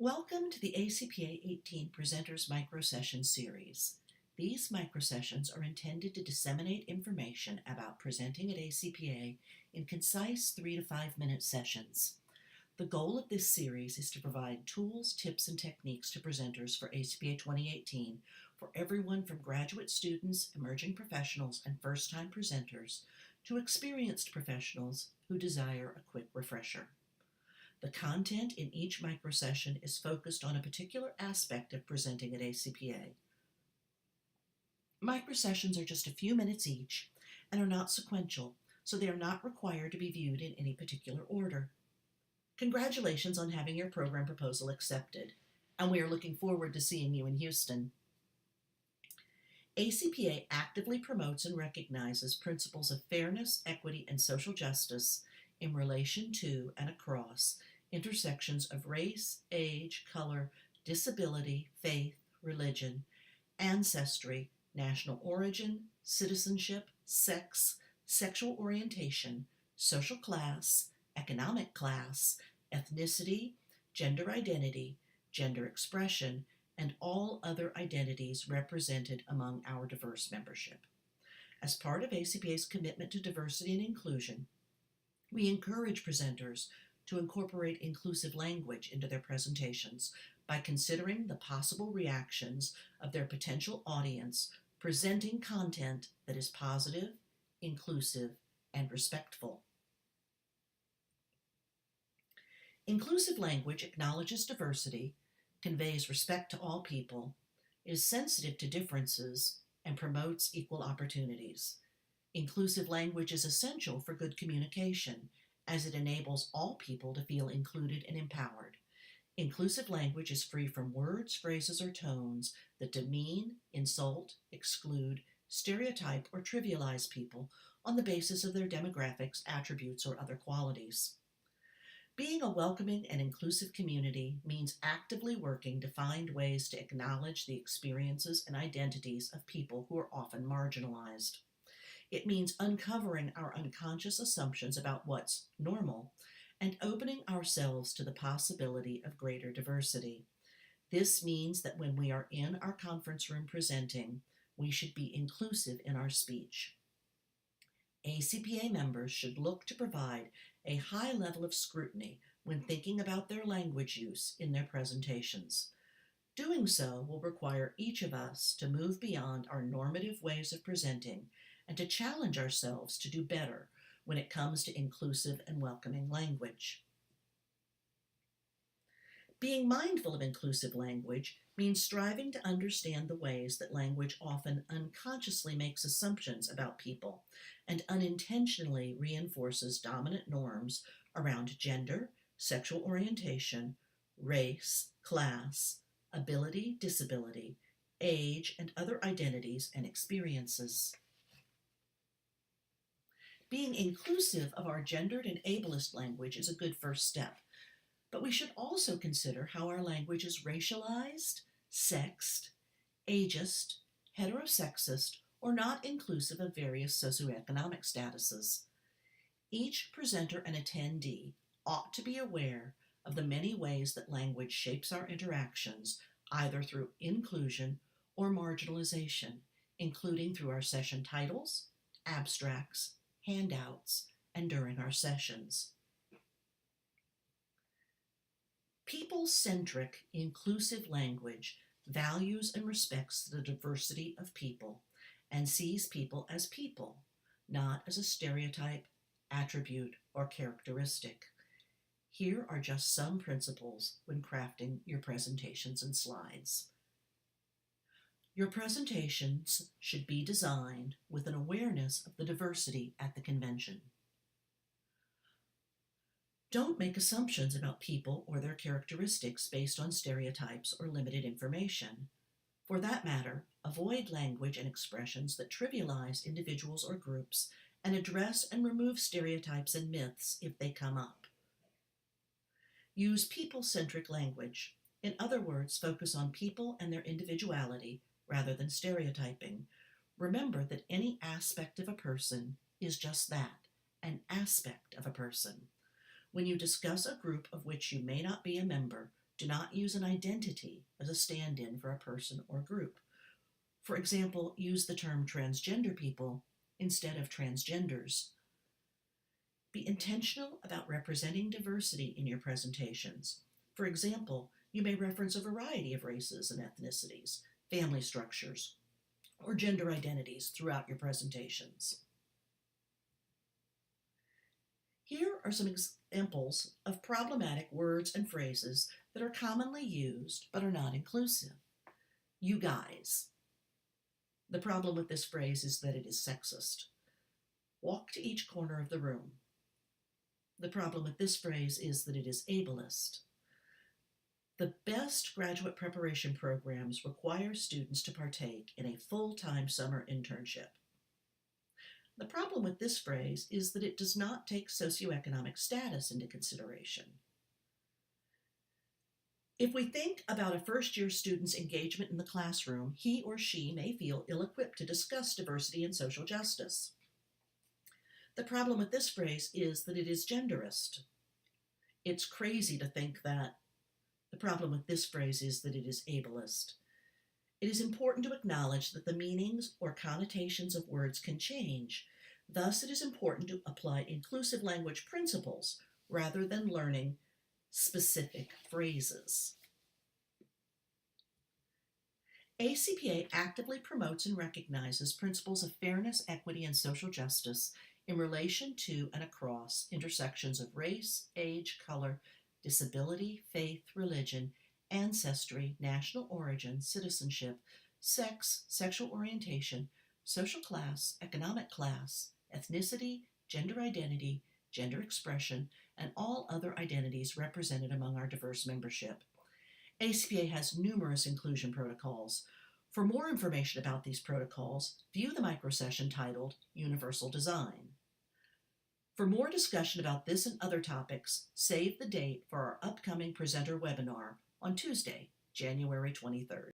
Welcome to the ACPA 18 Presenters Microsession series. These microsessions are intended to disseminate information about presenting at ACPA in concise 3 to 5 minute sessions. The goal of this series is to provide tools, tips, and techniques to presenters for ACPA 2018 for everyone from graduate students, emerging professionals, and first-time presenters to experienced professionals who desire a quick refresher. The content in each microsession is focused on a particular aspect of presenting at ACPA. Microsessions are just a few minutes each and are not sequential, so they are not required to be viewed in any particular order. Congratulations on having your program proposal accepted, and we are looking forward to seeing you in Houston. ACPA actively promotes and recognizes principles of fairness, equity, and social justice in relation to and across intersections of race, age, color, disability, faith, religion, ancestry, national origin, citizenship, sex, sexual orientation, social class, economic class, ethnicity, gender identity, gender expression, and all other identities represented among our diverse membership. As part of ACPA's commitment to diversity and inclusion, we encourage presenters to incorporate inclusive language into their presentations by considering the possible reactions of their potential audience presenting content that is positive, inclusive, and respectful. Inclusive language acknowledges diversity, conveys respect to all people, is sensitive to differences, and promotes equal opportunities. Inclusive language is essential for good communication, as it enables all people to feel included and empowered. Inclusive language is free from words, phrases, or tones that demean, insult, exclude, stereotype, or trivialize people on the basis of their demographics, attributes, or other qualities. Being a welcoming and inclusive community means actively working to find ways to acknowledge the experiences and identities of people who are often marginalized. It means uncovering our unconscious assumptions about what's normal and opening ourselves to the possibility of greater diversity. This means that when we are in our conference room presenting, we should be inclusive in our speech. ACPA members should look to provide a high level of scrutiny when thinking about their language use in their presentations. Doing so will require each of us to move beyond our normative ways of presenting and to challenge ourselves to do better when it comes to inclusive and welcoming language. Being mindful of inclusive language means striving to understand the ways that language often unconsciously makes assumptions about people and unintentionally reinforces dominant norms around gender, sexual orientation, race, class, ability, disability, age, and other identities and experiences. Being inclusive of our gendered and ableist language is a good first step, but we should also consider how our language is racialized, sexed, ageist, heterosexist, or not inclusive of various socioeconomic statuses. Each presenter and attendee ought to be aware of the many ways that language shapes our interactions, either through inclusion or marginalization, including through our session titles, abstracts, handouts, and during our sessions. People-centric, inclusive language values and respects the diversity of people and sees people as people, not as a stereotype, attribute, or characteristic. Here are just some principles when crafting your presentations and slides. Your presentations should be designed with an awareness of the diversity at the convention. Don't make assumptions about people or their characteristics based on stereotypes or limited information. For that matter, avoid language and expressions that trivialize individuals or groups and address and remove stereotypes and myths if they come up. Use people-centric language. In other words, focus on people and their individuality rather than stereotyping. Remember that any aspect of a person is just that, an aspect of a person. When you discuss a group of which you may not be a member, Do not use an identity as a stand-in for a person or group. For example, use the term transgender people instead of transgenders. Be intentional about representing diversity in your presentations. For example, you may reference a variety of races and ethnicities, family structures, or gender identities throughout your presentations. Here are some examples of problematic words and phrases that are commonly used but are not inclusive. You guys. The problem with this phrase is that it is sexist. Walk to each corner of the room. The problem with this phrase is that it is ableist. The best graduate preparation programs require students to partake in a full-time summer internship. The problem with this phrase is that it does not take socioeconomic status into consideration. If we think about a first-year student's engagement in the classroom, he or she may feel ill-equipped to discuss diversity and social justice. The problem with this phrase is that it is genderist. It's crazy to think that. The problem with this phrase is that it is ableist. It is important to acknowledge that the meanings or connotations of words can change. Thus, it is important to apply inclusive language principles rather than learning specific phrases. ACPA actively promotes and recognizes principles of fairness, equity, and social justice in relation to and across intersections of race, age, color, disability, faith, religion, ancestry, national origin, citizenship, sex, sexual orientation, social class, economic class, ethnicity, gender identity, gender expression, and all other identities represented among our diverse membership. ACPA has numerous inclusion protocols. For more information about these protocols, view the microsession titled Universal Design. For more discussion about this and other topics, save the date for our upcoming presenter webinar on Tuesday, January 23rd.